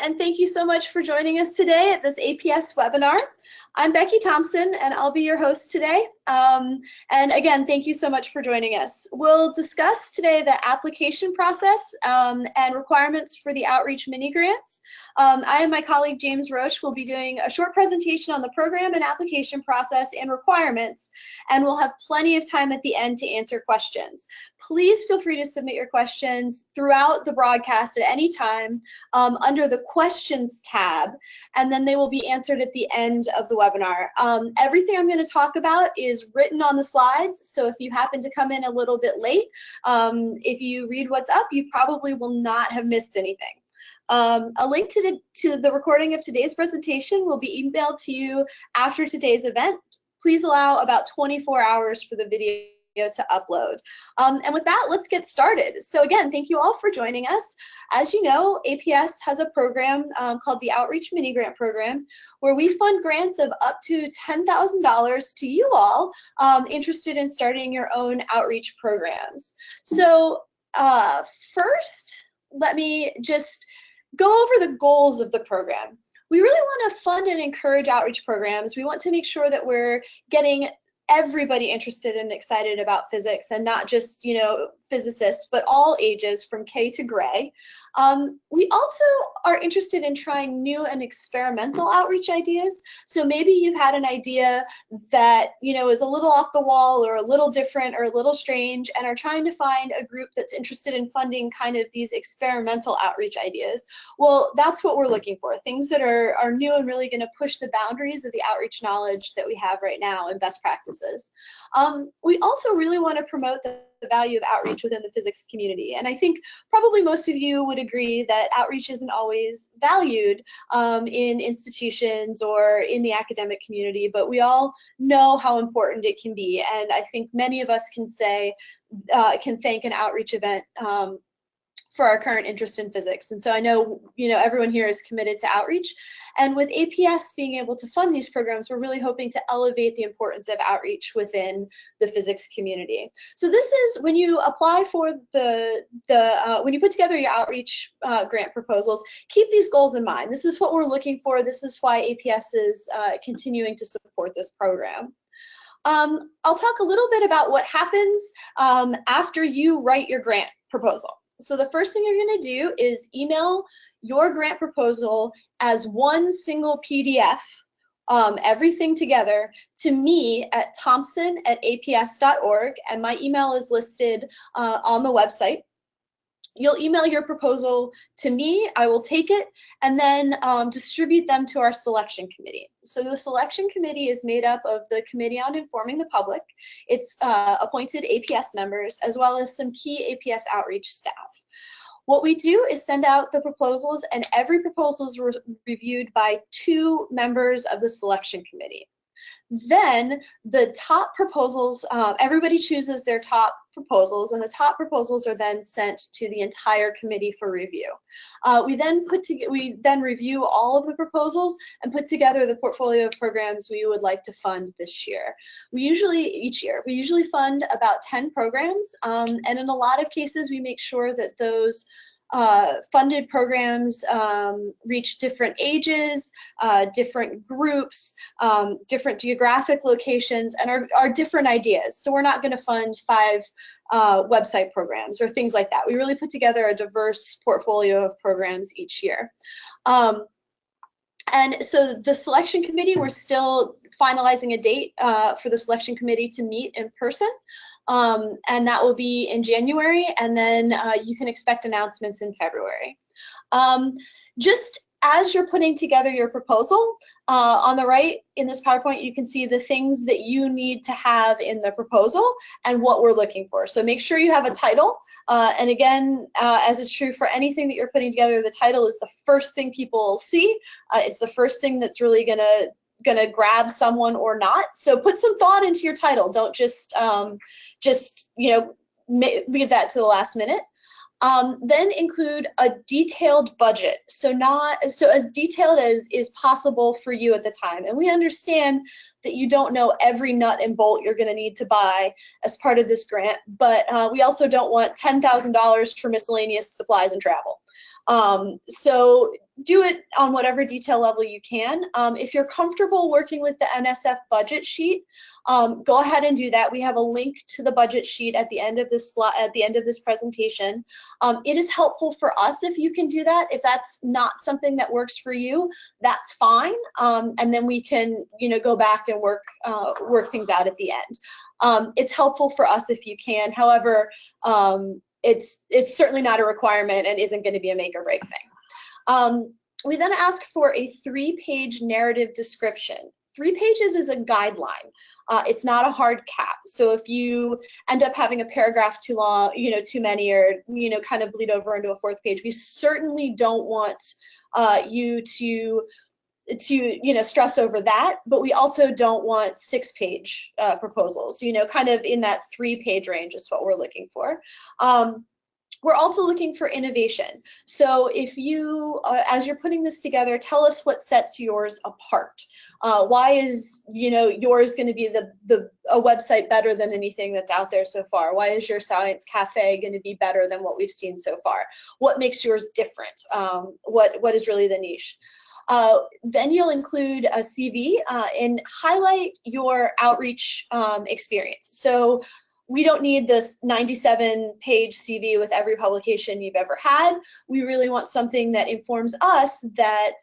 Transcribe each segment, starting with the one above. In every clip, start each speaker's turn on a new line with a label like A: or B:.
A: and thank you so much for joining us today at this APS webinar. I'm Becky Thompson, and I'll be your host today. And again, thank you so much for joining us. We'll discuss today the application process and requirements for the outreach mini grants. I and my colleague James Roche will be doing a short presentation on the program and application process and requirements, and we'll have plenty of time at the end to answer questions. Please feel free to submit your questions throughout the broadcast at any time under the questions tab, and then they will be answered at the end of the webinar. Everything I'm going to talk about is written on the slides, so if you happen to come in a little bit late, if you read what's up, you probably will not have missed anything. A link to the recording of today's presentation will be emailed to you after today's event. Please allow about 24 hours for the video to upload. And with that, let's get started. So again, thank you all for joining us. As you know, APS has a program called the Outreach Mini Grant Program, where we fund grants of up to $10,000 to you all interested in starting your own outreach programs. So first, let me just go over the goals of the program. We really want to fund and encourage outreach programs. We want to make sure that we're getting everybody interested and excited about physics, and not just, physicists, but all ages from K to gray. We also are interested in trying new and experimental outreach ideas. So maybe you've had an idea that, is a little off the wall or a little different or a little strange, and are trying to find a group that's interested in funding kind of these experimental outreach ideas. Well, that's what we're looking for, things that are new and really going to push the boundaries of the outreach knowledge that we have right now and best practices. We also really want to promote the value of outreach within the physics community. And I think probably most of you would agree that outreach isn't always valued in institutions or in the academic community, but we all know how important it can be. And I think many of us can say, can thank an outreach event for our current interest in physics. And so I know, everyone here is committed to outreach. And with APS being able to fund these programs, we're really hoping to elevate the importance of outreach within the physics community. So this is when you apply for when you put together your outreach grant proposals, keep these goals in mind. This is what we're looking for. This is why APS is continuing to support this program. I'll talk a little bit about what happens after you write your grant proposal. So the first thing you're going to do is email your grant proposal as one single PDF, everything together, to me at thompson@aps.org, and my email is listed on the website. You'll email your proposal to me, I will take it, and then distribute them to our selection committee. So the selection committee is made up of the Committee on Informing the Public, its appointed APS members, as well as some key APS outreach staff. What we do is send out the proposals, and every proposal is reviewed by 2 members of the selection committee. Then the top proposals, everybody chooses their top proposals, and the top proposals are then sent to the entire committee for review. We then review all of the proposals and put together the portfolio of programs we would like to fund this year. Each year, we usually fund about 10 programs, and in a lot of cases, we make sure that those funded programs reach different ages, different groups, different geographic locations, and are different ideas. So we're not going to fund 5 website programs or things like that. We really put together a diverse portfolio of programs each year. And so the selection committee, we're still finalizing a date for the selection committee to meet in person. And that will be in January, and then you can expect announcements in February. Just as you're putting together your proposal, on the right in this PowerPoint, you can see the things that you need to have in the proposal and what we're looking for. So make sure you have a title. And again, as is true for anything that you're putting together, the title is the first thing people see. It's the first thing that's really gonna grab someone or not. So put some thought into your title. Don't just leave that to the last minute. Then include a detailed budget, so as detailed as is possible for you at the time. And we understand that you don't know every nut and bolt you're going to need to buy as part of this grant, but we also don't want $10,000 for miscellaneous supplies and travel. So do it on whatever detail level you can. If you're comfortable working with the NSF budget sheet, go ahead and do that. We have a link to the budget sheet at the end of this presentation. It is helpful for us if you can do that. If that's not something that works for you, that's fine. And then we can, go back and work things out at the end. It's helpful for us if you can. However, it's certainly not a requirement and isn't going to be a make or break thing. We then ask for a 3-page narrative description. 3 pages is a guideline. It's not a hard cap. So if you end up having a paragraph too long, too many, or, kind of bleed over into a 4th page, we certainly don't want you to stress over that, but we also don't want 6-page proposals, kind of in that 3-page range is what we're looking for. We're also looking for innovation. So if you, as you're putting this together, tell us what sets yours apart. Why is, yours going to be a website better than anything that's out there so far? Why is your Science Cafe going to be better than what we've seen so far? What makes yours different? What is really the niche? Then you'll include a CV and highlight your outreach experience. So we don't need this 97-page CV with every publication you've ever had. We really want something that informs us that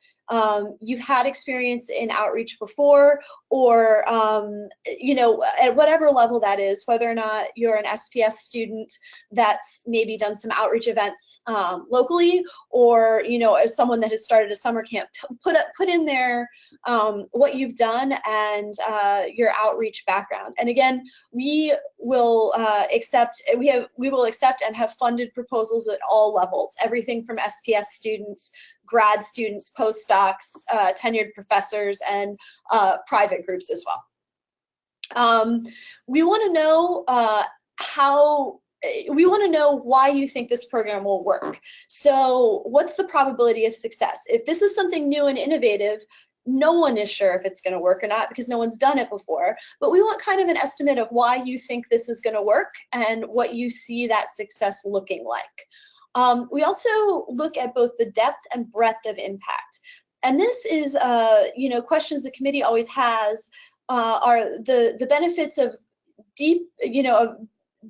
A: you've had experience in outreach before, or at whatever level that is, whether or not you're an SPS student that's maybe done some outreach events locally, or as someone that has started a summer camp, put in there what you've done and your outreach background. And again, we will accept and have funded proposals at all levels, everything from SPS students, grad students, postdocs, tenured professors, and private groups as well. We want to know why you think this program will work. So what's the probability of success? If this is something new and innovative, no one is sure if it's going to work or not because no one's done it before, but we want kind of an estimate of why you think this is going to work and what you see that success looking like. We also look at both the depth and breadth of impact. And this is, questions the committee always has are the benefits of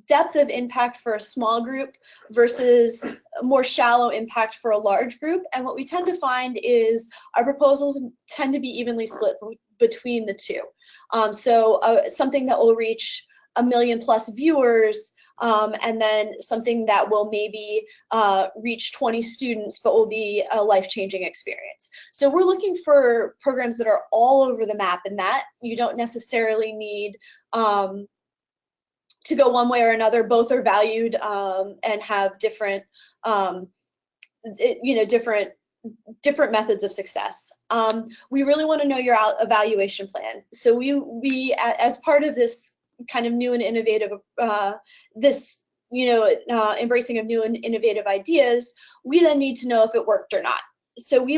A: depth of impact for a small group versus more shallow impact for a large group. And what we tend to find is our proposals tend to be evenly split between the two. So something that will reach 1 million+ viewers, and then something that will maybe reach 20 students, but will be a life-changing experience. So we're looking for programs that are all over the map, and that you don't necessarily need to go one way or another. Both are valued and have different, different methods of success. We really want to know your evaluation plan. So we as part of this kind of new and innovative, embracing of new and innovative ideas, we then need to know if it worked or not. So we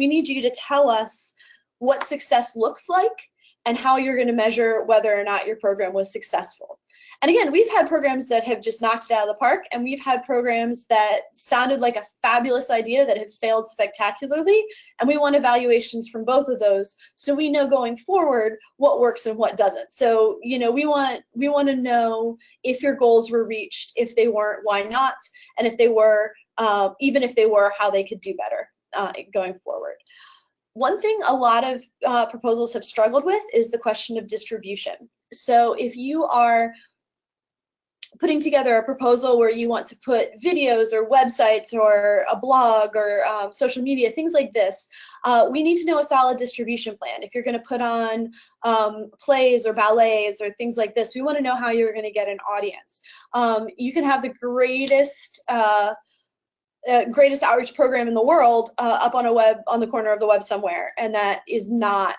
A: need you to tell us what success looks like and how you're going to measure whether or not your program was successful. And again, we've had programs that have just knocked it out of the park, and we've had programs that sounded like a fabulous idea that have failed spectacularly, and we want evaluations from both of those so we know going forward what works and what doesn't. So, we want to know if your goals were reached. If they weren't, why not? And if they were, even if they were, how they could do better going forward. One thing a lot of proposals have struggled with is the question of distribution. So if you are putting together a proposal where you want to put videos or websites or a blog or social media, things like this, we need to know a solid distribution plan. If you're going to put on plays or ballets or things like this, we want to know how you're going to get an audience. You can have the greatest outreach program in the world up on the corner of the web somewhere, and that is not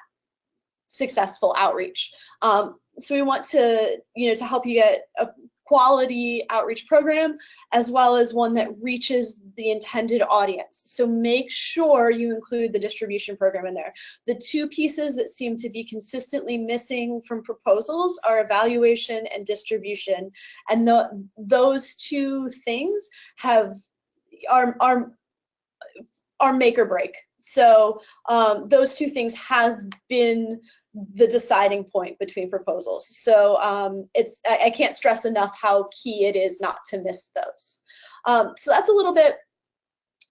A: successful outreach. So we want to help you get a quality outreach program as well as one that reaches the intended audience. So make sure you include the distribution program in there. The two pieces that seem to be consistently missing from proposals are evaluation and distribution, and those two things are are make or break. So those two things have been the deciding point between proposals. So I can't stress enough how key it is not to miss those. So that's a little bit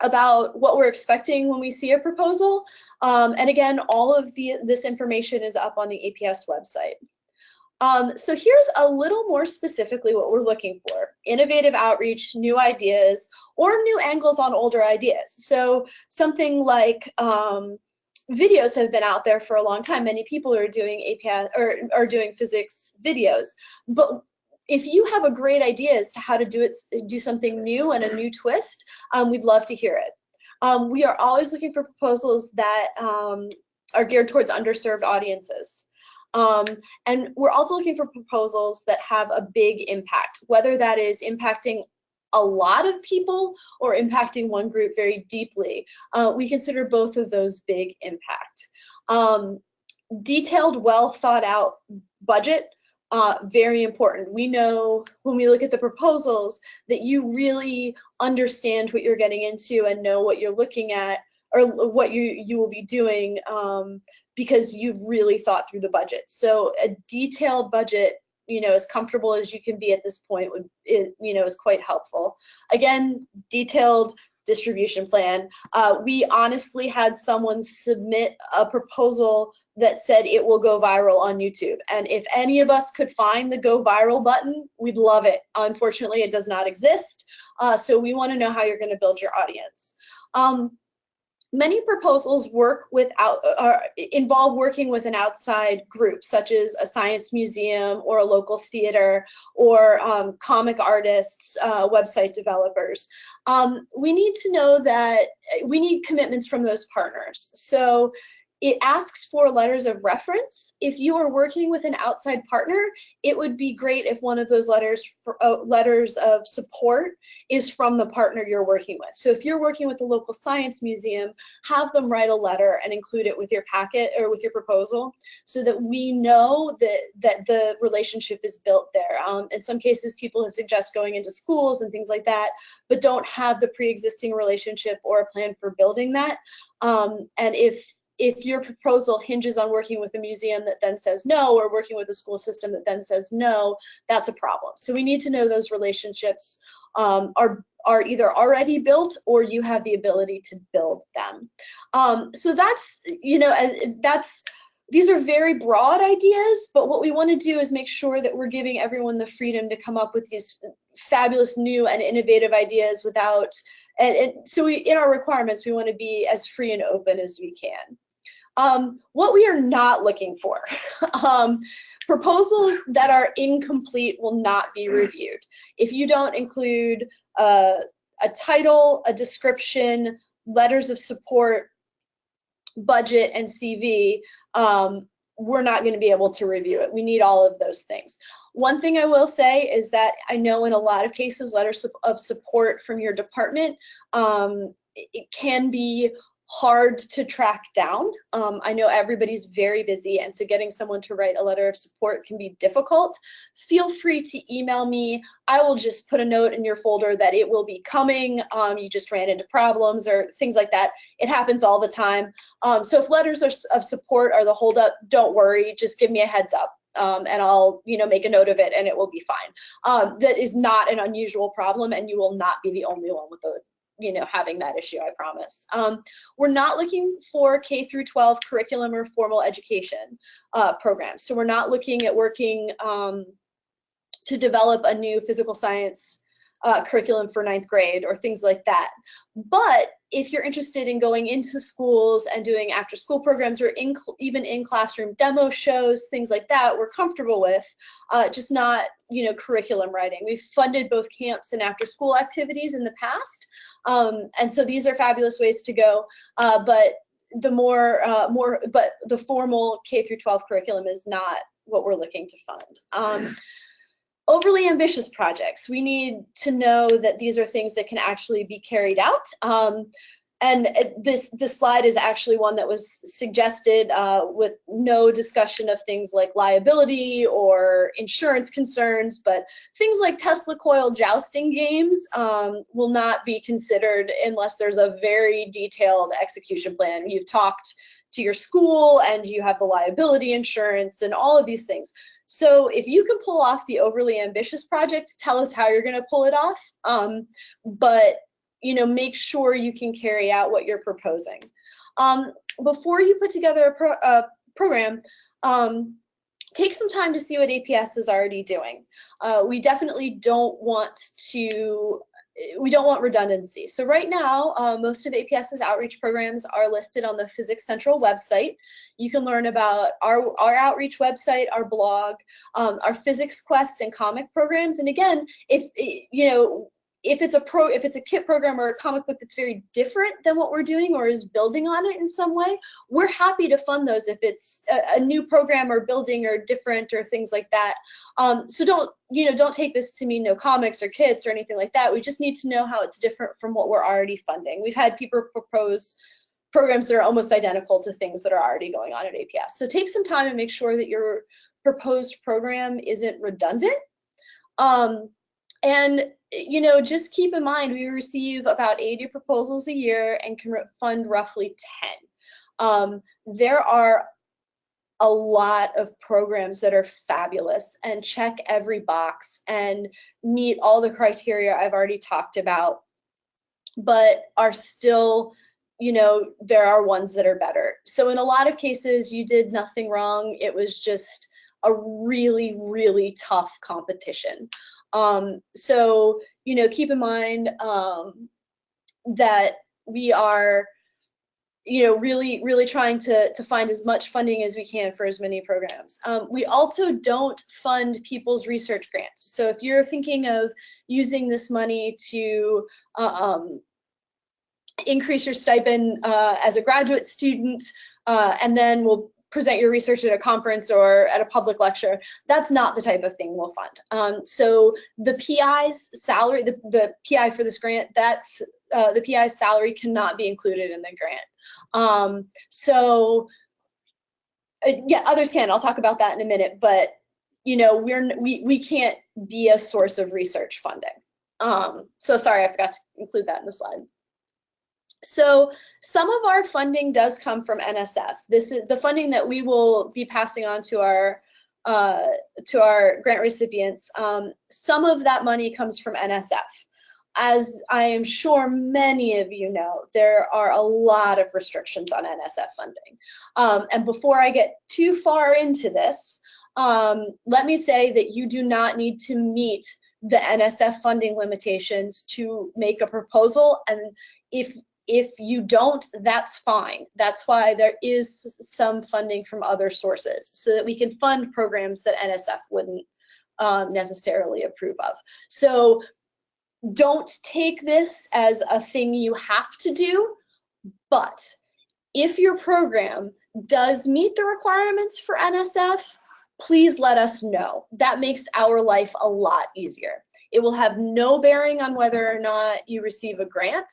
A: about what we're expecting when we see a proposal. And again, all of this information is up on the APS website. So here's a little more specifically what we're looking for: innovative outreach, new ideas, or new angles on older ideas. So something like videos have been out there for a long time. Many people are doing APS or are doing physics videos, but if you have a great idea as to how to do something new and a new twist, we'd love to hear it. We are always looking for proposals that are geared towards underserved audiences. And we're also looking for proposals that have a big impact, whether that is impacting a lot of people or impacting one group very deeply. We consider both of those big impact. Detailed, well thought out budget, very important. We know when we look at the proposals that you really understand what you're getting into and know what you're looking at, or what you will be doing, because you've really thought through the budget. So a detailed budget, as comfortable as you can be at this point is quite helpful. Again, detailed distribution plan. We honestly had someone submit a proposal that said it will go viral on YouTube. And if any of us could find the go viral button, we'd love it. Unfortunately, it does not exist. So we want to know how you're going to build your audience. Many proposals involve working with an outside group, such as a science museum or a local theater or comic artists, website developers. We need to know that we need commitments from those partners. So it asks for letters of reference. If you are working with an outside partner, it would be great if one of those letters of support is from the partner you're working with. So if you're working with a local science museum, have them write a letter and include it with your packet or with your proposal, so that we know that the relationship is built there. In some cases, people have suggested going into schools and things like that, but don't have the pre-existing relationship or a plan for building that. And if your proposal hinges on working with a museum that then says no, or working with a school system that then says no, that's a problem. So we need to know those relationships are either already built or you have the ability to build them. So that's, these are very broad ideas, but what we want to do is make sure that we're giving everyone the freedom to come up with these fabulous new and innovative ideas without, so in our requirements, we want to be as free and open as we can. What we are not looking for, proposals that are incomplete will not be reviewed. If you don't include a title, a description, letters of support, budget, and CV, we're not going to be able to review it. We need all of those things. One thing I will say is that I know in a lot of cases, letters of support from your department, it can be hard to track down. I know everybody's very busy, and so getting someone to write a letter of support can be difficult. Feel free to email me. I will just put a note in your folder that it will be coming. You just ran into problems or things like that. It happens all the time. So if letters of support are the holdup, don't worry, just give me a heads up. And I'll, make a note of it and it will be fine. That is not an unusual problem, and you will not be the only one with having that issue, I promise. We're not looking for K through 12 curriculum or formal education programs. So we're not looking at working to develop a new physical science curriculum for 9th grade or things like that. But if you're interested in going into schools and doing after school programs, or even in classroom demo shows, things like that, we're comfortable with, just not, curriculum writing. We've funded both camps and after school activities in the past. And so these are fabulous ways to go. But the formal K through 12 curriculum is not what we're looking to fund. Overly ambitious projects. We need to know that these are things that can actually be carried out. And this slide is actually one that was suggested with no discussion of things like liability or insurance concerns, but things like Tesla coil jousting games will not be considered unless there's a very detailed execution plan. You've talked to your school and you have the liability insurance and all of these things. So if you can pull off the overly ambitious project, tell us how you're going to pull it off. But make sure you can carry out what you're proposing. Before you put together a program, take some time to see what APS is already doing. We definitely don't want redundancy. So right now, most of APS's outreach programs are listed on the Physics Central website. You can learn about our outreach website, our blog, our Physics Quest and comic programs. And again, if it's a kit program or a comic book that's very different than what we're doing or is building on it in some way, we're happy to fund those if it's a new program or building or different or things like that. So don't take this to mean no comics or kits or anything like that. We just need to know how it's different from what we're already funding. We've had people propose programs that are almost identical to things that are already going on at APS. So take some time and make sure that your proposed program isn't redundant. And just keep in mind, we receive about 80 proposals a year and can fund roughly 10. There are a lot of programs that are fabulous and check every box and meet all the criteria I've already talked about, but are still, there are ones that are better. So in a lot of cases, you did nothing wrong. It was just a really, really tough competition. So, keep in mind that we are, really, really trying to find as much funding as we can for as many programs. We also don't fund people's research grants. So if you're thinking of using this money to increase your stipend as a graduate student, and then we'll present your research at a conference or at a public lecture, that's not the type of thing we'll fund. So the PI's salary, the PI for this grant, that's the PI's salary cannot be included in the grant. Yeah, others can. I'll talk about that in a minute, but we can't be a source of research funding. So sorry, I forgot to include that in the slide. So some of our funding does come from NSF. This is the funding that we will be passing on to our grant recipients. Some of that money comes from NSF. As I am sure many of you know, there are a lot of restrictions on NSF funding. And before I get too far into this, let me say that you do not need to meet the NSF funding limitations to make a proposal. And if you don't, that's fine. That's why there is some funding from other sources so that we can fund programs that NSF wouldn't necessarily approve of. So don't take this as a thing you have to do, but if your program does meet the requirements for NSF, please let us know. That makes our life a lot easier. It will have no bearing on whether or not you receive a grant.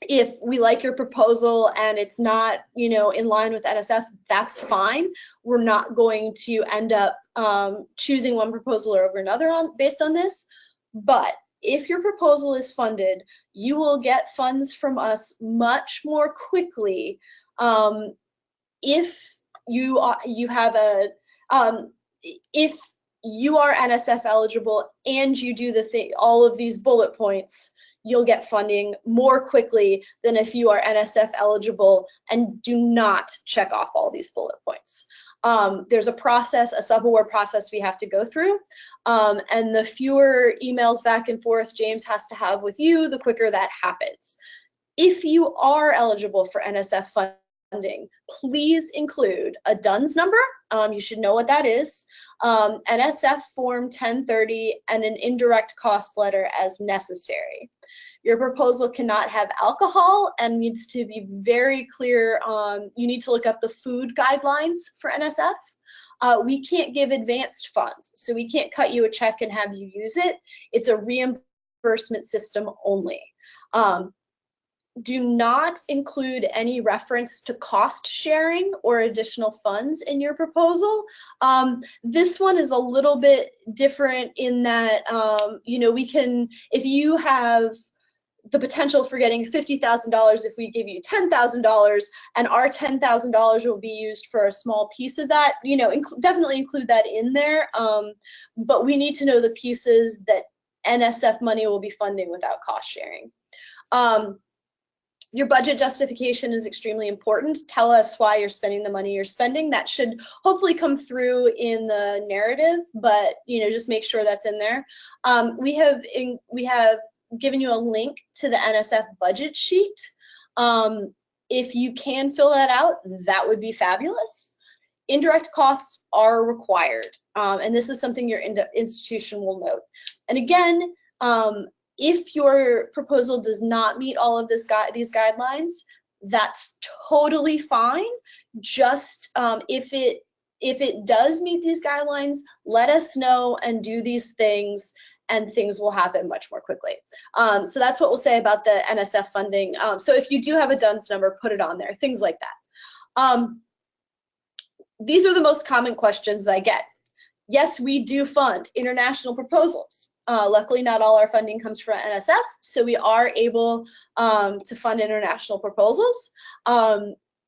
A: If we like your proposal and it's not, in line with NSF, that's fine. We're not going to end up choosing one proposal over another based on this. But if your proposal is funded, you will get funds from us much more quickly if you are NSF eligible and you do all of these bullet points. You'll get funding more quickly than if you are NSF eligible and do not check off all these bullet points. There's a process, a sub-award process we have to go through. And the fewer emails back and forth James has to have with you, the quicker that happens. If you are eligible for NSF funding, please include a DUNS number. You should know what that is. NSF Form 1030 and an indirect cost letter as necessary. Your proposal cannot have alcohol and needs to be very clear on, you need to look up the food guidelines for NSF. We can't give advanced funds, so we can't cut you a check and have you use it. It's a reimbursement system only. do not include any reference to cost sharing or additional funds in your proposal. This one is a little bit different in that, you know, we can, if you have the potential for getting $50,000 if we give you $10,000, and our $10,000 will be used for a small piece of that, you know, definitely include that in there. But we need to know the pieces that NSF money will be funding without cost sharing. Your budget justification is extremely important. Tell us why you're spending the money you're spending. That should hopefully come through in the narrative, but you know, just make sure that's in there. We have given you a link to the NSF budget sheet. If you can fill that out, that would be fabulous. Indirect costs are required, and this is something your institution will note. And again, if your proposal does not meet all of these guidelines, that's totally fine. Just if it does meet these guidelines, let us know and do these things, and things will happen much more quickly. So that's what we'll say about the NSF funding. So if you do have a DUNS number, put it on there, things like that. These are the most common questions I get. Yes, we do fund international proposals. Luckily, not all our funding comes from NSF, so we are able to fund international proposals.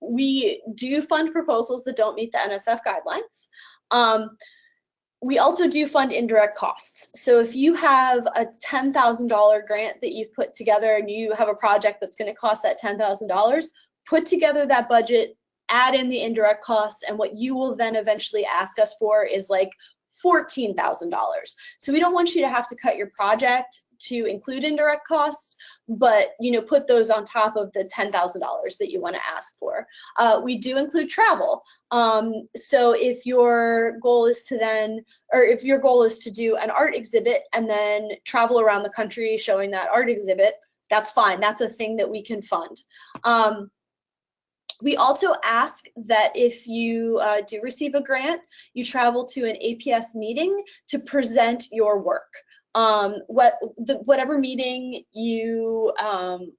A: We do fund proposals that don't meet the NSF guidelines. We also do fund indirect costs. So if you have a $10,000 grant that you've put together and you have a project that's going to cost that $10,000, put together that budget, add in the indirect costs, and what you will then eventually ask us for is like $14,000. So we don't want you to have to cut your project to include indirect costs, but you know, put those on top of the $10,000 that you want to ask for. We do include travel. So if your goal is to then, or if your goal is to do an art exhibit and then travel around the country showing that art exhibit, that's fine. That's a thing that we can fund. We also ask that if you do receive a grant, you travel to an APS meeting to present your work. Whatever meeting you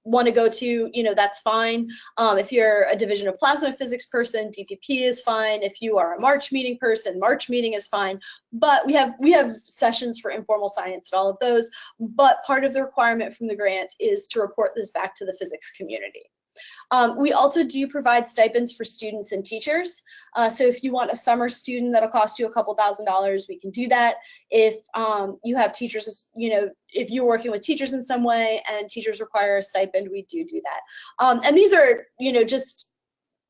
A: want to go to, you know, that's fine. If you're a division of plasma physics person, DPP is fine. If you are a March meeting person, March meeting is fine. But we have sessions for informal science and all of those. But part of the requirement from the grant is to report this back to the physics community. We also do provide stipends for students and teachers. So if you want a summer student that'll cost you a couple $1,000s, we can do that. If you have teachers, you know, if you're working with teachers in some way and teachers require a stipend, we do that. And these are, you know, just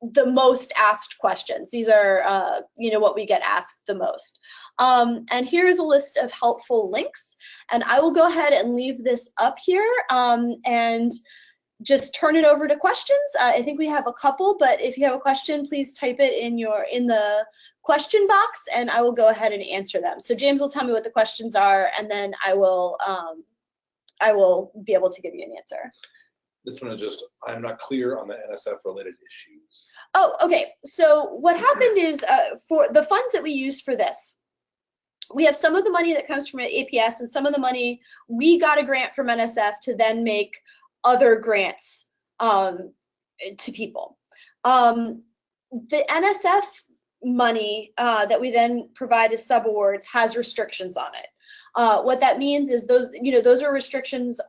A: the most asked questions. These are, you know, what we get asked the most. And here's a list of helpful links. And I will go ahead and leave this up here and just turn it over to questions. I think we have a couple, but if you have a question, please type it in the question box and I will go ahead and answer them. So James will tell me what the questions are and then I will be able to give you an answer.
B: This one is just, I'm not clear on the NSF related issues.
A: Oh, okay. So what happened is for the funds that we used for this, we have some of the money that comes from APS and some of the money we got a grant from NSF to then make other grants to people. The NSF money that we then provide as subawards has restrictions on it. What that means is those, you know, those are restrictions.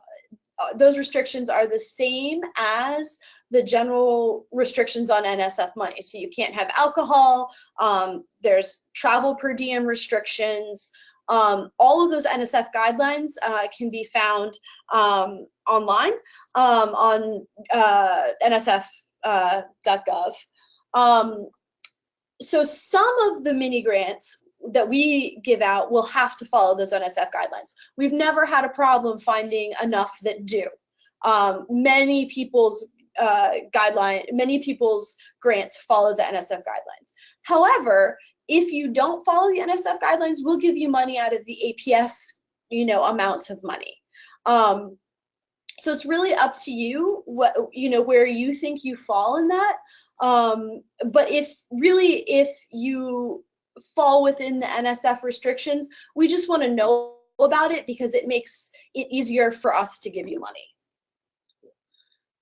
A: Those restrictions are the same as the general restrictions on NSF money. So you can't have alcohol. There's travel per diem restrictions. All of those NSF guidelines can be found online on nsf.gov. So some of the mini grants that we give out will have to follow those NSF guidelines. We've never had a problem finding enough that do. Many people's grants follow the NSF guidelines. However, if you don't follow the NSF guidelines, we'll give you money out of the APS, you know, amounts of money. So it's really up to you what, you know, where you think you fall in that. But if you fall within the NSF restrictions, we just want to know about it because it makes it easier for us to give you money.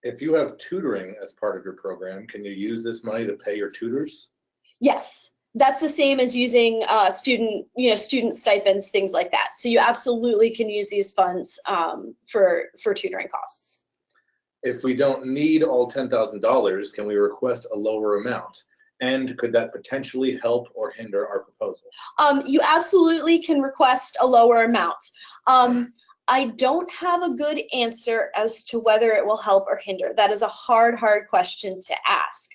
B: If you have tutoring as part of your program, can you use this money to pay your tutors?
A: Yes, that's the same as using student stipends, things like that. So you absolutely can use these funds for tutoring costs.
B: If we don't need all $10,000, can we request a lower amount? And could that potentially help or hinder our proposal?
A: You absolutely can request a lower amount. I don't have a good answer as to whether it will help or hinder. That is a hard question to ask.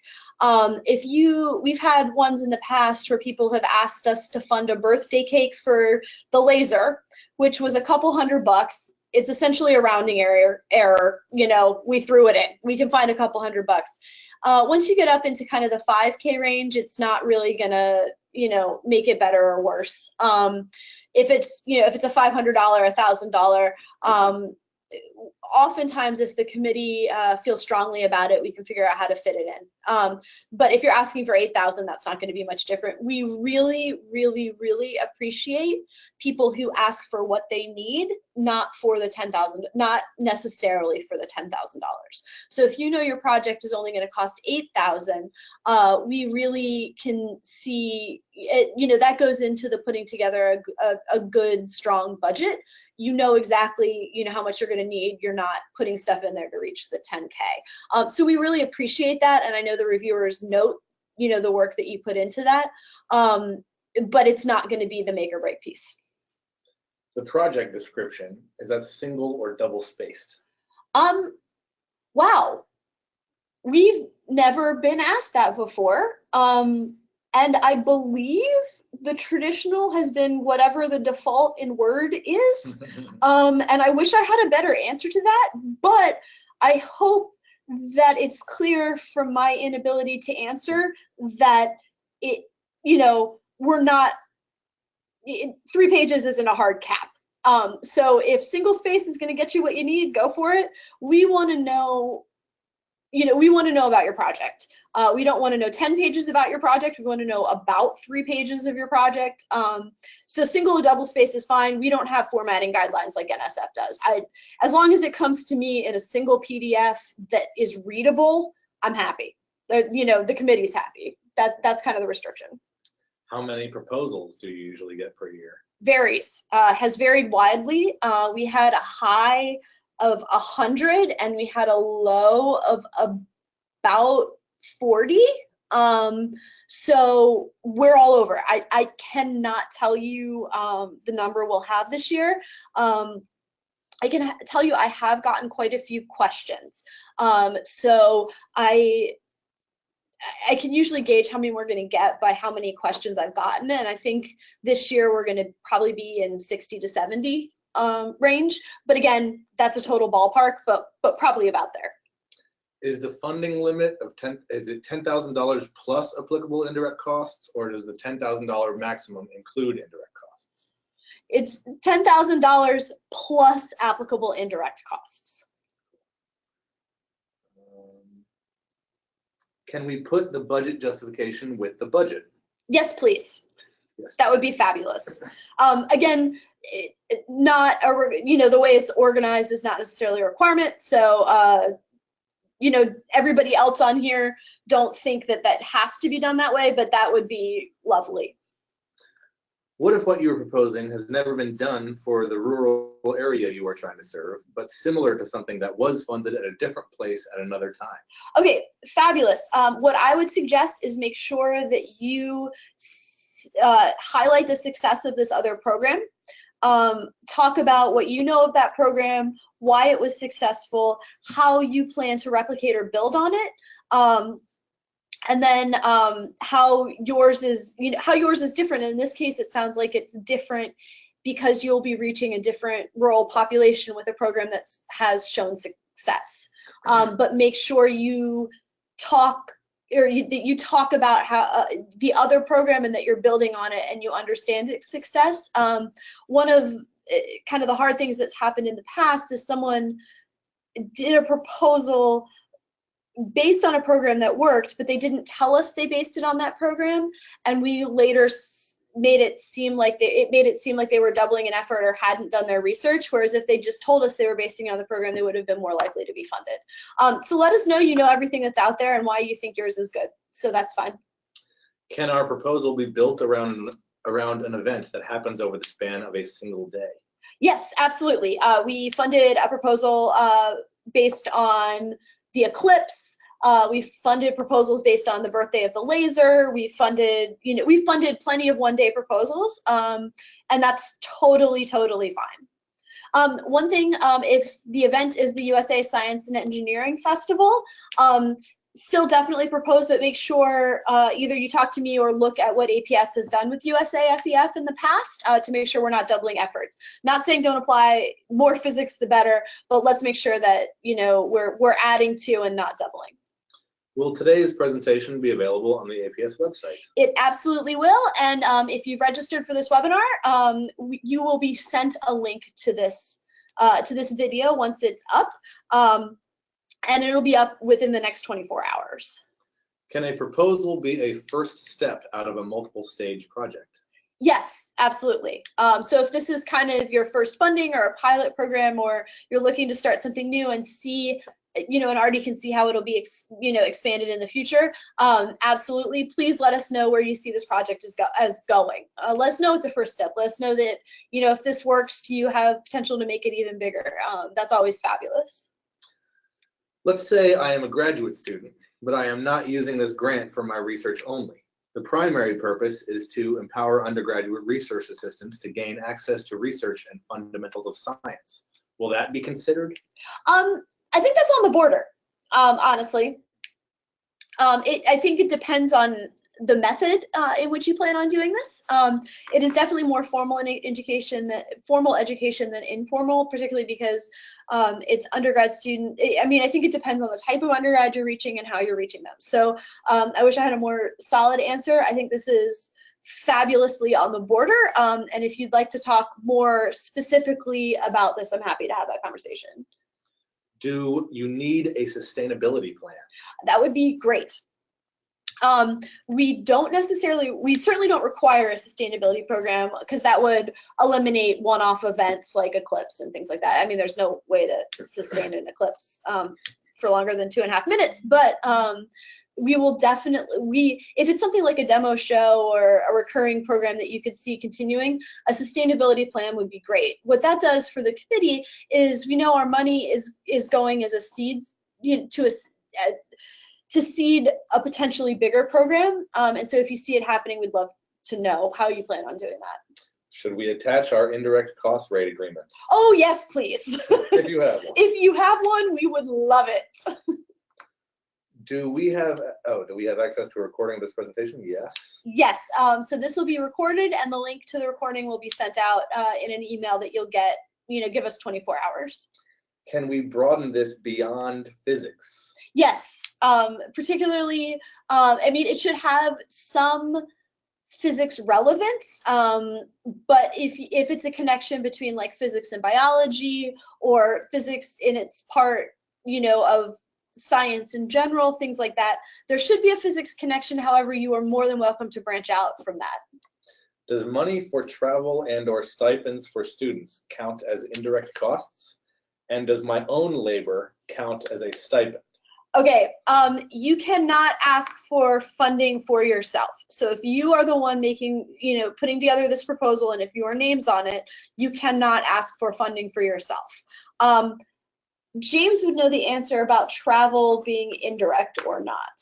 A: We've had ones in the past where people have asked us to fund a birthday cake for the laser, which was a couple $100. It's essentially a rounding error. We threw it in. We can find a couple $100. Once you get up into kind of the 5K range, it's not really gonna, make it better or worse. If it's a $500, $1,000, oftentimes if the committee feels strongly about it, we can figure out how to fit it in. But if you're asking for 8,000, that's not going to be much different. We really, really, really appreciate people who ask for what they need, not for the 10,000, not necessarily for the $10,000. So if your project is only going to cost 8,000, we really can see it. That goes into the putting together a good, strong budget. Exactly, how much you're going to need. You're not putting stuff in there to reach the 10K. So we really appreciate that. And I know the reviewers note, the work that you put into that. But it's not going to be the make or break piece.
B: The project description, is that single or double spaced?
A: Wow. We've never been asked that before. And I believe the traditional has been whatever the default in Word is. And I wish I had a better answer to that, but I hope that it's clear from my inability to answer that we're not, 3 pages isn't a hard cap. So if single space is going to get you what you need, go for it. We want to know about your project. We don't want to know 10 pages about your project. We want to know about 3 pages of your project. So single or double space is fine. We don't have formatting guidelines like NSF does. As long as it comes to me in a single PDF that is readable, I'm happy. The committee's happy. That's kind of the restriction.
B: How many proposals do you usually get per year?
A: Varies. Has varied widely. We had a high of 100 and we had a low of about 40. So we're all over. I cannot tell you the number we'll have this year. I can tell you I have gotten quite a few questions. So I can usually gauge how many we're going to get by how many questions I've gotten. And I think this year we're going to probably be in 60 to 70 range. But again, that's a total ballpark, but probably about there.
B: Is the funding limit of $10,000 plus applicable indirect costs, or does the $10,000 maximum include indirect costs?
A: It's $10,000 plus applicable indirect costs.
B: Can we put the budget justification with the budget?
A: Yes, please.
B: Yes.
A: That would be fabulous. Again, the way it's organized is not necessarily a requirement. So, everybody else on here don't think that has to be done that way, but that would be lovely.
B: What if what you were proposing has never been done for the rural area you are trying to serve, but similar to something that was funded at a different place at another time?
A: Okay, fabulous. What I would suggest is make sure that you highlight the success of this other program. Talk about what you know of that program, why it was successful, how you plan to replicate or build on it. And then how yours is different. In this case, it sounds like it's different because you'll be reaching a different rural population with a program that has shown success. But make sure you talk about how the other program and that you're building on it and you understand its success. One of kind of the hard things that's happened in the past is someone did a proposal based on a program that worked, but they didn't tell us they based it on that program. And we later made it seem like they were doubling an effort or hadn't done their research, whereas if they just told us they were basing it on the program, they would have been more likely to be funded. So let us know you know everything that's out there and why you think yours is good. So that's fine.
B: Can our proposal be built around an event that happens over the span of a single day?
A: Yes, absolutely. We funded a proposal based on the eclipse. We funded proposals based on the birthday of the laser. We funded plenty of one-day proposals, and that's totally fine. One thing, if the event is the USA Science and Engineering Festival, still definitely propose, but make sure either you talk to me or look at what APS has done with USA SEF in the past to make sure we're not doubling efforts. Not saying don't apply, more physics the better, but let's make sure that we're adding to and not doubling.
B: Will today's presentation be available on the APS website? It
A: absolutely will, and if you've registered for this webinar, you will be sent a link to this video once it's up. And it'll be up within the next 24 hours.
B: Can a proposal be a first step out of a multiple stage project?
A: Yes, absolutely. So if this is kind of your first funding or a pilot program, or you're looking to start something new and see, and already can see how it'll be, expanded in the future, absolutely. Please let us know where you see this project as going. Let us know it's a first step. Let us know that, if this works, do you have potential to make it even bigger? That's always fabulous.
B: Let's say I am a graduate student, but I am not using this grant for my research only. The primary purpose is to empower undergraduate research assistants to gain access to research and fundamentals of science. Will that be considered?
A: I think that's on the border, honestly. I think it depends on the method in which you plan on doing this. It is definitely more formal education than informal, particularly because it's undergrad student. I think it depends on the type of undergrad you're reaching and how you're reaching them. So I wish I had a more solid answer. I think this is fabulously on the border. And if you'd like to talk more specifically about this, I'm happy to have that conversation.
B: Do you need a sustainability plan?
A: That would be great. We certainly don't require a sustainability program, because that would eliminate one-off events like eclipse and things like that. There's no way to sustain an eclipse for longer than 2.5 minutes, but we will definitely, if it's something like a demo show or a recurring program that you could see continuing, a sustainability plan would be great. What that does for the committee is, we know our money is going as a seed, to seed a potentially bigger program. And so if you see it happening, we'd love to know how you plan on doing that.
B: Should we attach our indirect cost rate agreement?
A: Oh, yes, please.
B: If you have one.
A: If you have one, we would love it.
B: Do we have access to a recording of this presentation? Yes.
A: Yes. So this will be recorded, and the link to the recording will be sent out in an email that you'll get, give us 24 hours.
B: Can we broaden this beyond physics?
A: Yes, particularly, it should have some physics relevance, but if it's a connection between like physics and biology, or physics in its part, of science in general, things like that, there should be a physics connection. However, you are more than welcome to branch out from that.
B: Does money for travel and/or stipends for students count as indirect costs? And does my own labor count as a stipend?
A: Okay, you cannot ask for funding for yourself. So if you are the one making, putting together this proposal, and if your name's on it, you cannot ask for funding for yourself. James would know the answer about travel being indirect or not.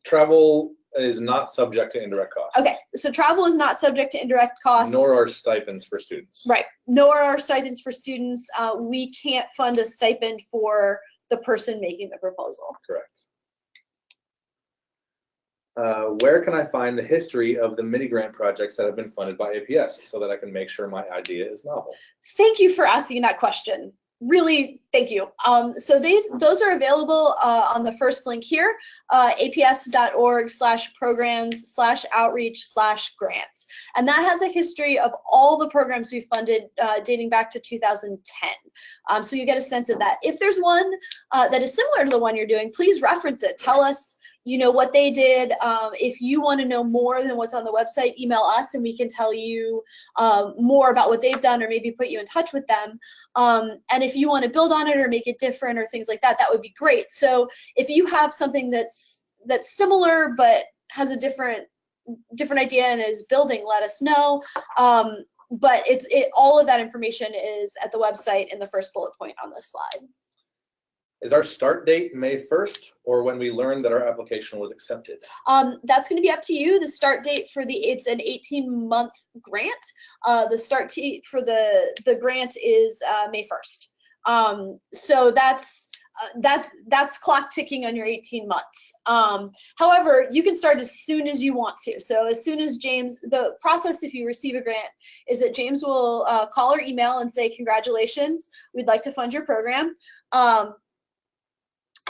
B: Travel is not subject to indirect costs.
A: Okay, so travel is not subject to indirect costs.
B: Nor are stipends for students.
A: Right, nor are stipends for students. We can't fund a stipend for the person making the proposal.
B: Correct. Where can I find the history of the mini grant projects that have been funded by APS so that I can make sure my idea is novel?
A: Thank you for asking that question. Really, thank you. So those are available on the first link here, aps.org/programs/outreach/grants. And that has a history of all the programs we funded dating back to 2010. So you get a sense of that. If there's one that is similar to the one you're doing, please reference it. Tell us, what they did. If you want to know more than what's on the website, email us and we can tell you more about what they've done or maybe put you in touch with them. And if you want to build on it or make it different or things like that, that would be great. So if you have something that's similar but has a different idea and is building, let us know. But all of that information is at the website in the first bullet point on this slide.
B: Is our start date May 1st or when we learned that our application was accepted?
A: That's going to be up to you. The start date for it's an 18-month grant. The start date for the grant is May 1st. So that's clock ticking on your 18 months. However, you can start as soon as you want to. So as soon as the process, if you receive a grant, is that James will call or email and say, congratulations, we'd like to fund your program.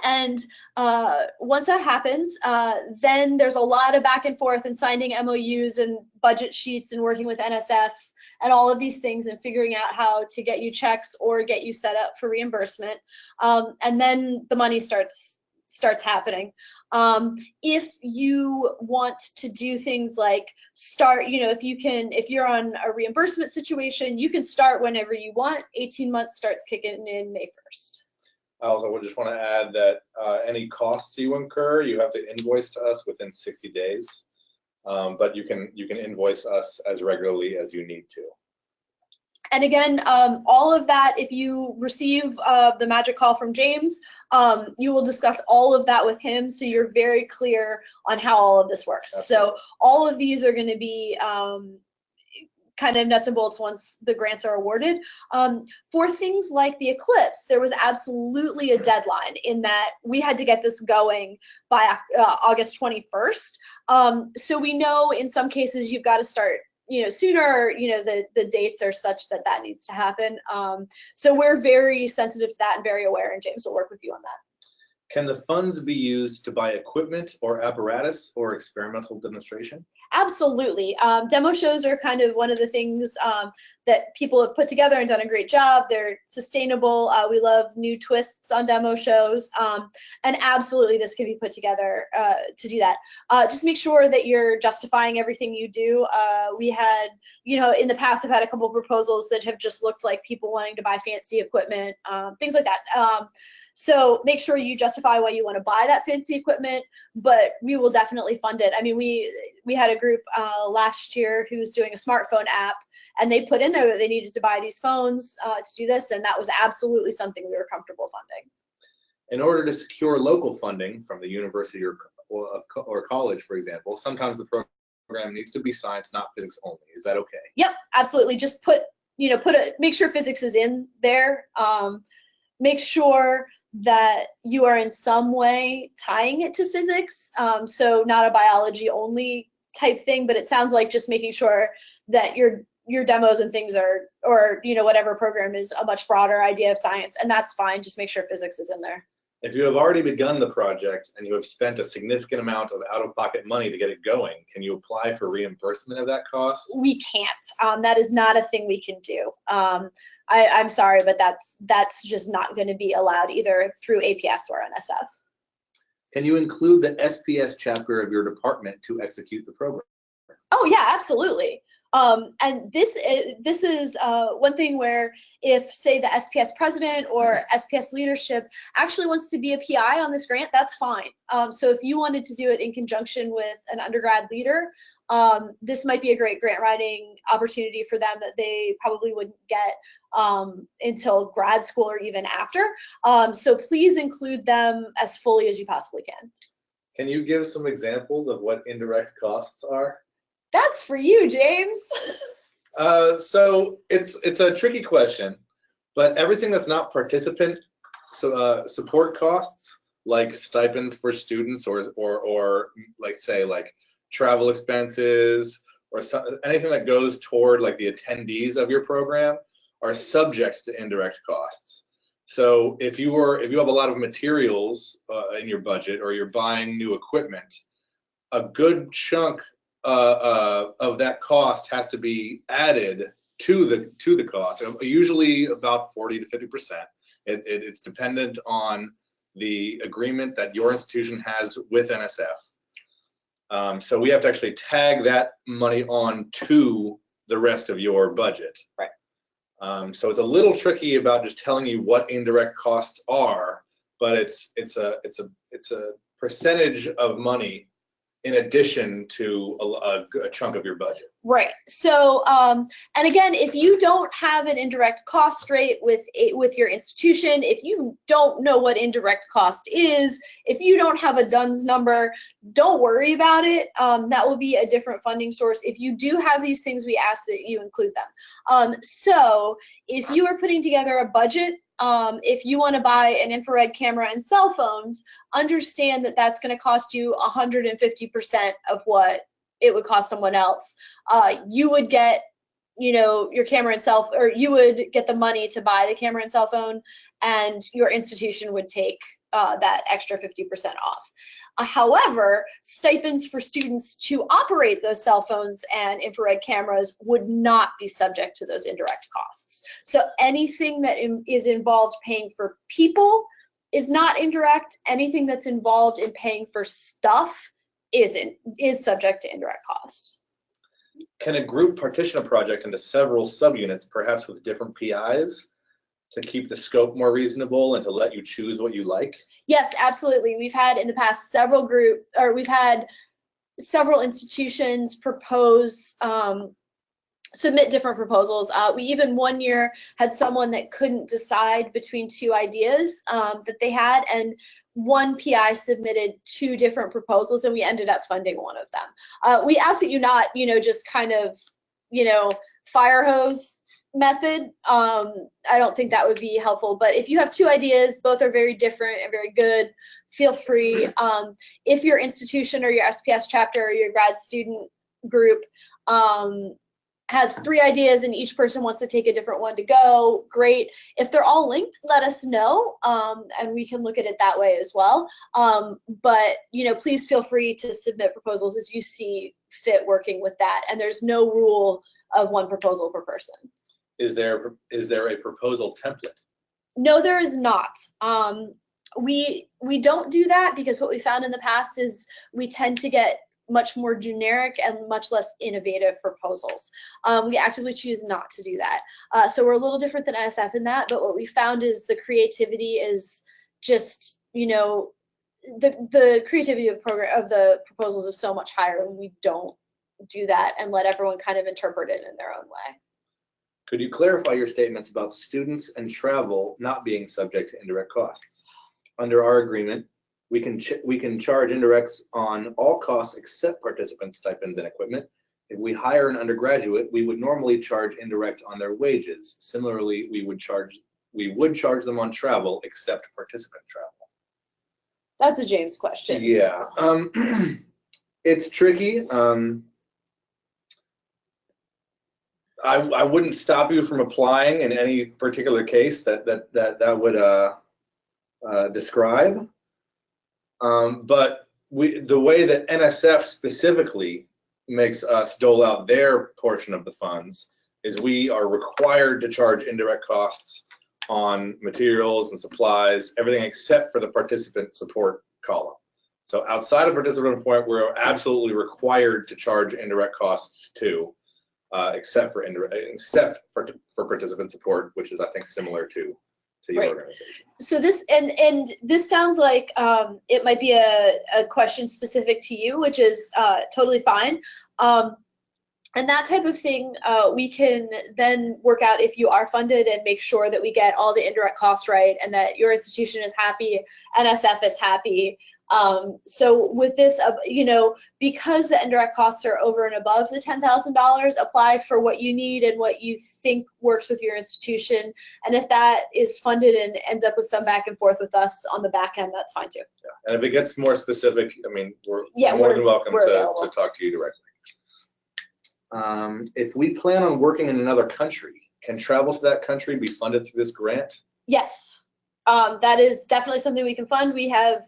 A: And once that happens, then there's a lot of back and forth and signing MOUs and budget sheets and working with NSF and all of these things and figuring out how to get you checks or get you set up for reimbursement. And then the money starts happening. If you want to do things like start, if you're on a reimbursement situation, you can start whenever you want. 18 months starts kicking in May 1st.
B: I also would just want to add that any costs you incur, you have to invoice to us within 60 days. But you can invoice us as regularly as you need to.
A: And again, all of that, if you receive the magic call from James, you will discuss all of that with him, so you're very clear on how all of this works. Absolutely. So all of these are going to be kind of nuts and bolts once the grants are awarded. For things like the eclipse, there was absolutely a deadline in that we had to get this going by August 21st. So we know in some cases you've got to start sooner, the dates are such that needs to happen. So we're very sensitive to that and very aware, and James will work with you on that.
B: Can the funds be used to buy equipment or apparatus or experimental demonstration?
A: Absolutely. Demo shows are kind of one of the things that people have put together and done a great job. They're sustainable. We love new twists on demo shows. And absolutely, this can be put together to do that. Just make sure that you're justifying everything you do. We had, in the past, I've had a couple of proposals that have just looked like people wanting to buy fancy equipment, things like that. So make sure you justify why you want to buy that fancy equipment, but we will definitely fund it. I mean, we had a group last year who was doing a smartphone app, and they put in there that they needed to buy these phones to do this, and that was absolutely something we were comfortable funding.
B: In order to secure local funding from the university or college, for example, sometimes the program needs to be science, not physics only. Is that okay?
A: Yep, absolutely. Just make sure physics is in there. Make sure that you are in some way tying it to physics. So not a biology only type thing, but it sounds like just making sure that your demos and things are, or whatever program is a much broader idea of science, and that's fine. Just make sure physics is in there.
B: If you have already begun the project and you have spent a significant amount of out-of-pocket money to get it going, can you apply for reimbursement of that cost?
A: We can't. That is not a thing we can do. I'm sorry, but that's just not going to be allowed either through APS or NSF.
B: Can you include the SPS chapter of your department to execute the program?
A: Oh yeah, absolutely. And this is one thing where if, say, the SPS president or SPS leadership actually wants to be a PI on this grant, that's fine. So if you wanted to do it in conjunction with an undergrad leader, this might be a great grant writing opportunity for them that they probably wouldn't get until grad school or even after. So please include them as fully as you possibly can.
B: Can you give some examples of what indirect costs are?
A: That's for you, James.
B: So it's a tricky question, but everything that's not participant support costs, like stipends for students or like say like travel expenses or anything that goes toward like the attendees of your program, are subject to indirect costs. So if you have a lot of materials in your budget, or you're buying new equipment, a good chunk of that cost has to be added to the cost. Usually about 40 to 50%. It's dependent on the agreement that your institution has with NSF. So we have to actually tag that money on to the rest of your budget.
A: Right.
B: So it's a little tricky about just telling you what indirect costs are, but it's a percentage of money in addition to a chunk of your budget.
A: Right. So, and again, if you don't have an indirect cost rate with your institution, if you don't know what indirect cost is, if you don't have a DUNS number, don't worry about it. That will be a different funding source. If you do have these things, we ask that you include them. So if you are putting together a budget, if you want to buy an infrared camera and cell phones, understand that that's going to cost you 150% of what it would cost someone else. You would get, your camera and or you would get the money to buy the camera and cell phone, and your institution would take that extra 50% off. However, stipends for students to operate those cell phones and infrared cameras would not be subject to those indirect costs. So anything that is involved paying for people is not indirect. Anything that's involved in paying for stuff is subject to indirect costs.
B: Can a group partition a project into several subunits, perhaps with different PIs, to keep the scope more reasonable and to let you choose what you like?
A: Yes, absolutely. We've had in the past we've had several institutions propose, submit different proposals. We even one year had someone that couldn't decide between two ideas that they had, and one PI submitted two different proposals, and we ended up funding one of them. We ask that you not, just kind of, fire hose method. I don't think that would be helpful, but if you have two ideas, both are very different and very good, feel free. If your institution or your SPS chapter or your grad student group has three ideas and each person wants to take a different one to go, great. If they're all linked, let us know, and we can look at it that way as well. But please feel free to submit proposals as you see fit working with that, and there's no rule of one proposal per person.
B: Is there a proposal template?
A: No, there is not. We don't do that because what we found in the past is we tend to get much more generic and much less innovative proposals. We actively choose not to do that. So we're a little different than NSF in that, but what we found is the creativity is just, the creativity of the proposals is so much higher when we don't do that and let everyone kind of interpret it in their own way.
B: Could you clarify your statements about students and travel not being subject to indirect costs? Under our agreement, we can charge indirects on all costs except participant stipends and equipment. If we hire an undergraduate, we would normally charge indirect on their wages. Similarly, we would charge them on travel except participant travel.
A: That's a James question.
B: Yeah, it's tricky. I wouldn't stop you from applying in any particular case that would describe. But the way that NSF specifically makes us dole out their portion of the funds is we are required to charge indirect costs on materials and supplies, everything except for the participant support column. So outside of participant support, we're absolutely required to charge indirect costs too, except for participant support, which is I think similar to your
A: right.
B: organization.
A: So this and this sounds like it might be a question specific to you, which is totally fine. And that type of thing, we can then work out if you are funded and make sure that we get all the indirect costs right and that your institution is happy, NSF is happy. So with this, because the indirect costs are over and above the $10,000, apply for what you need and what you think works with your institution. And if that is funded and ends up with some back and forth with us on the back end, that's fine too.
B: Yeah. And if it gets more specific, I mean, we're more than welcome to talk to you directly. If we plan on working in another country, can travel to that country be funded through this grant?
A: Yes, that is definitely something we can fund. We have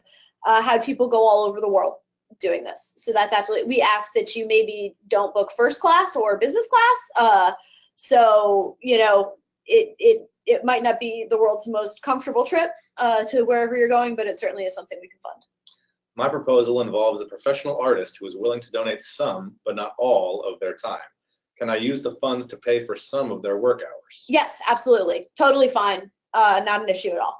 A: had people go all over the world doing this. So that's absolutely, we ask that you maybe don't book first class or business class. So, it it might not be the world's most comfortable trip to wherever you're going, but it certainly is something we can fund.
B: My proposal involves a professional artist who is willing to donate some, but not all, of their time. Can I use the funds to pay for some of their work hours?
A: Yes, absolutely. Totally fine. Not an issue at all.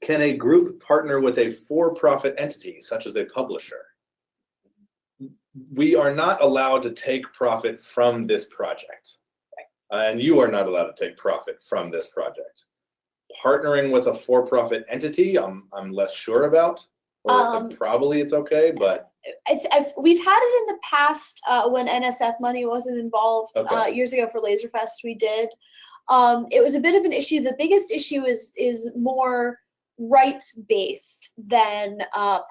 B: Can a group partner with a for-profit entity, such as a publisher? We are not allowed to take profit from this project. And you are not allowed to take profit from this project. Partnering with a for-profit entity, I'm less sure about. Or probably it's okay, but
A: we've had it in the past when NSF money wasn't involved.
B: Okay.
A: Years ago for Laserfest, we did. It was a bit of an issue. The biggest issue is more rights-based than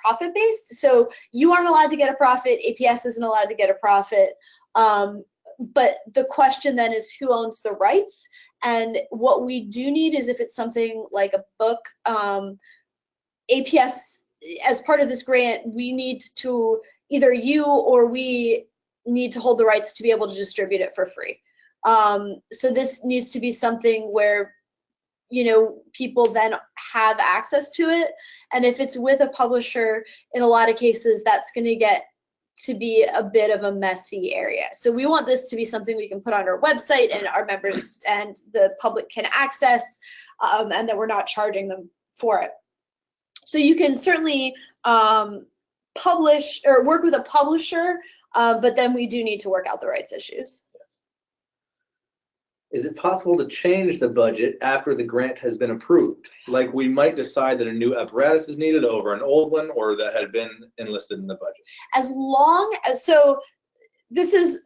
A: profit-based. So you aren't allowed to get a profit. APS isn't allowed to get a profit. But the question then is who owns the rights? And what we do need is if it's something like a book, APS, as part of this grant, we need to, either you or we need to hold the rights to be able to distribute it for free. So this needs to be something where, you know, people then have access to it. And if it's with a publisher, in a lot of cases, that's going to get to be a bit of a messy area. So we want this to be something we can put on our website and our members and the public can access, and that we're not charging them for it. So you can certainly publish or work with a publisher, but then we do need to work out the rights issues.
B: is it possible to change the budget after the grant has been approved? Like we might decide that a new apparatus is needed over an old one or that had been enlisted in the budget.
A: As long as, so this is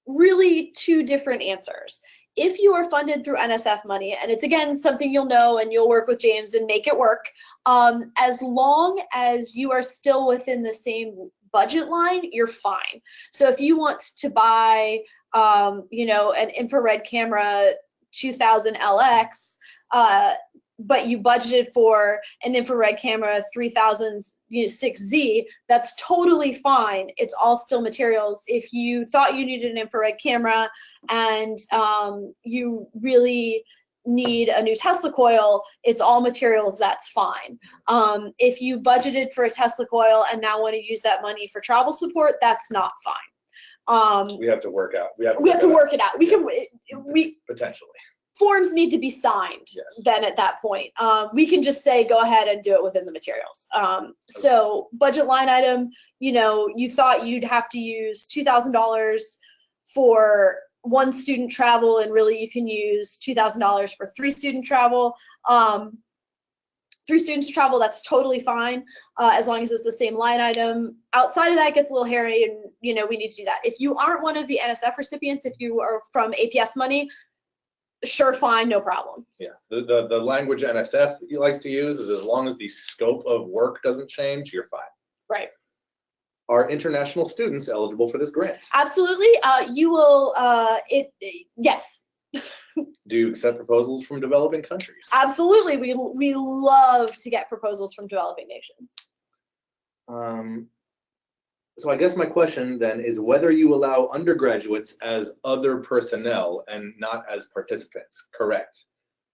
A: really two different answers. If you are funded through NSF money, and it's again something you'll know and you'll work with James and make it work, as long as you are still within the same budget line, you're fine. So if you want to buy, you know, an infrared camera 2000 LX, but you budgeted for an infrared camera 3006Z, that's totally fine. It's all still materials. If you thought you needed an infrared camera and you really need a new Tesla coil, it's all materials, that's fine. If you budgeted for a Tesla coil and now want to use that money for travel support, that's not fine.
B: We have to work out. We have
A: to work it out. We can,
B: potentially.
A: Forms need to be signed.
B: Yes.
A: Then at that point. We can just say, go ahead and do it within the materials. So budget line item, you know, you thought you'd have to use $2,000 for one student travel, and really you can use $2,000 for 3 student travel. 3 students to travel, that's totally fine, as long as it's the same line item. Outside of that, it gets a little hairy, and you know we need to do that. If you aren't one of the NSF recipients, if you are from APS money, sure, fine, no problem.
B: Yeah, the language NSF likes to use is as long as the scope of work doesn't change, you're fine.
A: Right.
B: Are international students eligible for this grant?
A: Absolutely. You will, yes.
B: Do you accept proposals from developing countries?
A: Absolutely. We love to get proposals from developing nations.
B: So I guess my question then is whether you allow undergraduates as other personnel and not as participants, correct?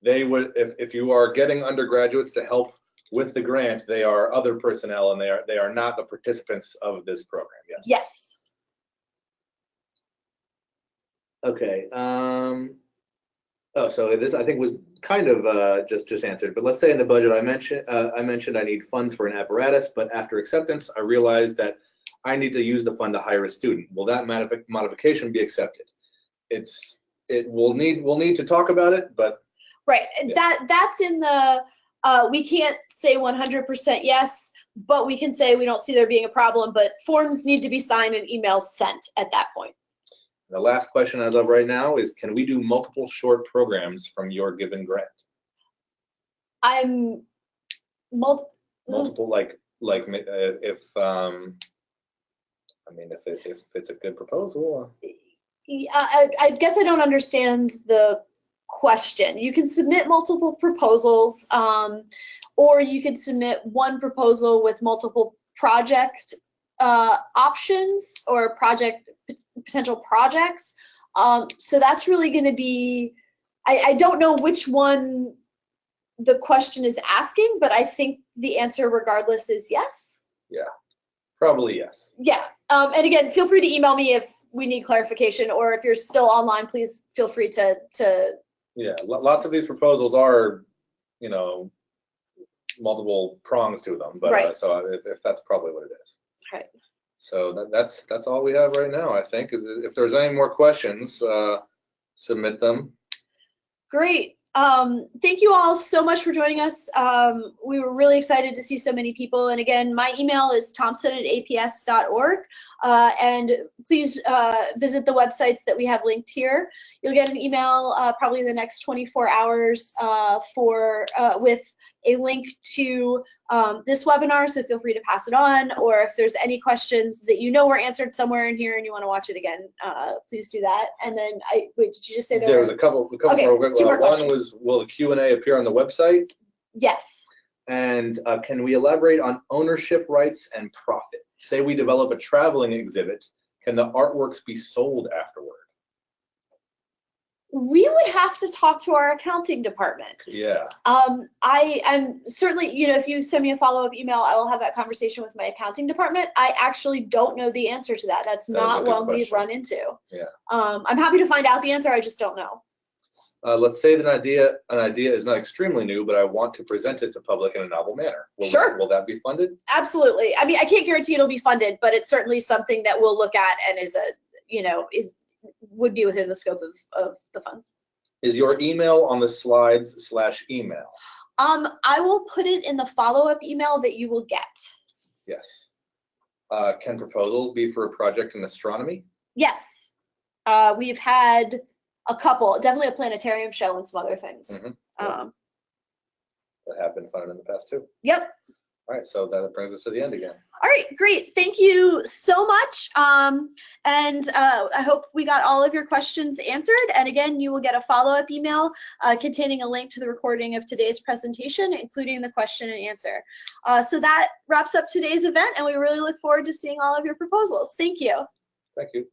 B: They would, if you are getting undergraduates to help with the grant, they are other personnel and they are not the participants of this program, yes?
A: Yes.
B: Okay. Oh, so this I think was kind of just answered, but let's say in the budget I mentioned I need funds for an apparatus, but after acceptance I realized that I need to use the fund to hire a student. Will that modification be accepted? We'll need to talk about it, but
A: right.
B: Yeah.
A: That's in the we can't say 100% yes, but we can say we don't see there being a problem, but forms need to be signed and emails sent at that point.
B: The last question as of right now is, can we do multiple short programs from your given grant?
A: I'm
B: multiple like if I mean if it's a good proposal.
A: I guess I don't understand the question. You can submit multiple proposals, or you could submit one proposal with multiple project options or potential projects. So that's really going to be I don't know which one the question is asking, but I think the answer regardless is yes.
B: Yeah, probably yes.
A: Yeah, and again, feel free to email me if we need clarification, or if you're still online, please feel free to.
B: Yeah, lots of these proposals are, you know, multiple prongs to them, but
A: Right.
B: So if that's probably what it is.
A: Right.
B: So that's all we have right now, I think. Is if there's any more questions, submit them.
A: Great. Thank you all so much for joining us. We were really excited to see so many people. And again, my email is thompson@aps.org. And please visit the websites that we have linked here. You'll get an email probably in the next 24 hours with a link to this webinar, so feel free to pass it on, or if there's any questions that you know were answered somewhere in here and you want to watch it again, please do that. And then, wait, did you just say
B: there was a couple
A: okay,
B: more?
A: two more
B: One
A: questions.
B: was, will the Q&A appear on the website?
A: Yes.
B: And can we elaborate on ownership rights and profit? Say we develop a traveling exhibit, can the artworks be sold afterward?
A: We would have to talk to our accounting department.
B: Yeah.
A: I am certainly, you know, if you send me a follow-up email, I will have that conversation with my accounting department. I actually don't know the answer to that. That's not one we've run into.
B: Yeah.
A: I'm happy to find out the answer. I just don't know.
B: Let's say that an idea is not extremely new, but I want to present it to public in a novel manner.
A: Sure.
B: Will that be funded?
A: Absolutely. I mean, I can't guarantee it'll be funded, but it's certainly something that we'll look at and is would be within the scope of the funds.
B: Is your email on the slides /email?
A: I will put it in the follow-up email that you will get.
B: Yes. Can proposals be for a project in astronomy?
A: Yes. We've had a couple, definitely a planetarium show and some other things.
B: Mm-hmm. That have been funded in the past too.
A: Yep.
B: All right, so that brings us to the end again.
A: All right, great. Thank you so much. And I hope we got all of your questions answered. And again, you will get a follow-up email containing a link to the recording of today's presentation, including the question and answer. So that wraps up today's event, and we really look forward to seeing all of your proposals. Thank you.
B: Thank you.